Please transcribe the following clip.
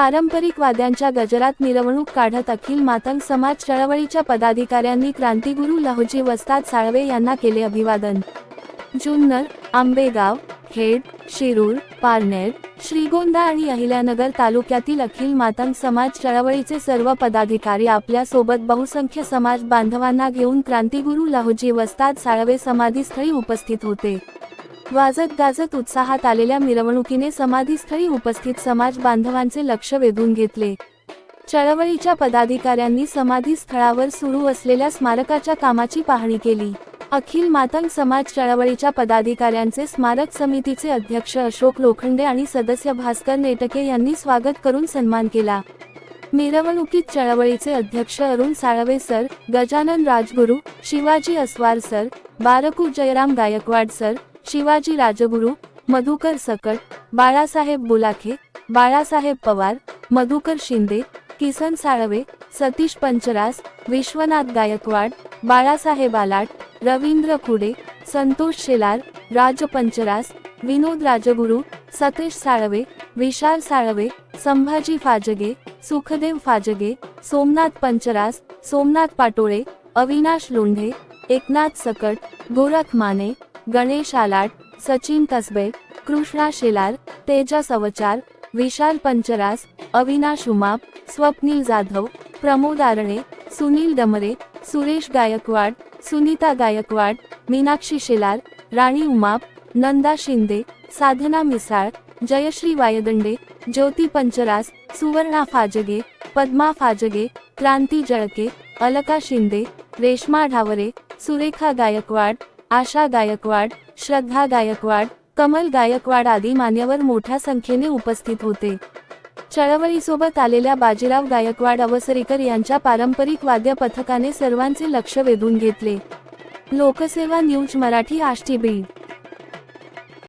पारंपरिक वाद्यांच्या गजरात मिरवणूक काढत अखिल मातंग समाज चळवळीच्या पदाधिकाऱ्यांनी क्रांतिगुरू लहुजी वस्ताद साळवे यांना केले अभिवादन। जुन्नर, आंबेगाव, खेड, शिरूर, पारनेर, श्रीगोंदा आणि अहिल्यानगर तालुक्यातील अखिल मातंग समाज चळवळीचे सर्व पदाधिकारी आपल्या सोबत बहुसंख्य समाज बांधवांना घेऊन क्रांतिगुरू लहुजी वस्ताद साळवे समाधीस्थळी उपस्थित होते। वाजत गाजत उत्साहात आलेल्या मिरवणुकीने समाधीस्थळी उपस्थित समाज बांधवांचे लक्ष वेधून घेतले। चळवळीच्या पदाधिकाऱ्यांनी समाधीस्थळावर सुरू असलेल्या स्मारकाच्या कामाची पाहणी केली। अखिल मातंग समाज चळवळीच्या पदाधिकाऱ्यांचे स्मारक समितीचे अध्यक्ष अशोक लोखंडे आणि सदस्य भास्कर नेटके यांनी स्वागत करून सन्मान केला। मिरवणुकीत चळवळीचे अध्यक्ष Arun Salve sir, Gajanan Rajguru, Shivaji Aswar sir, Barku Jayram Gaikwad sir, Shivaji Rajguru, Madhukar Sakat, Balasaheb बुलाखे, Balasaheb Pawar, Madhukar Shinde, Kisan Salve, Satish पंचरास, Vishwanath Gaikwad, Balasaheb आलाट, Ravindra Khude, Santosh Shelar, राज पंचरास, विनोद राजगुरू, सतेश साळवे, विशाल साळवे, संभाजी फाजगे, सुखदेव फाजगे, सोमनाथ पंचरास, सोमनाथ पाटोळे, अविनाश लोंढे, एकनाथ सकट, गोरख माने, गणेश आलाट, सचिन कसबे, कृष्णा शेलार, तेजस अवचार, विशाल पंचरास, अविनाश उमाप, स्वप्नील जाधव, प्रमोद आरणे, सुनील डमरे, सुरेश गायकवाड, सुनीता गायकवाड, मीनाक्षी शेलार, राणी उमाप, नंदा शिंदे, साधना मिसाळ, जयश्री वायदंडे, ज्योती पंचरास, सुवर्णा फाजगे, पद्मा फाजगे, क्रांती जळके, अलका शिंदे, रेश्मा ढावरे, सुरेखा गायकवाड, आशा गायकवाड, श्रद्धा गायकवाड, कमल गायकवाड आदी मान्यवर मोठ्या संख्येने उपस्थित होते। चळवळीसोबत आलेल्या बाजीराव गायकवाड अवसरीकर यांच्या पारंपरिक वाद्य पथकाने सर्वांचे लक्ष वेधून घेतले। लोकसेवा न्यूज मराठी, आष्टी, बीड।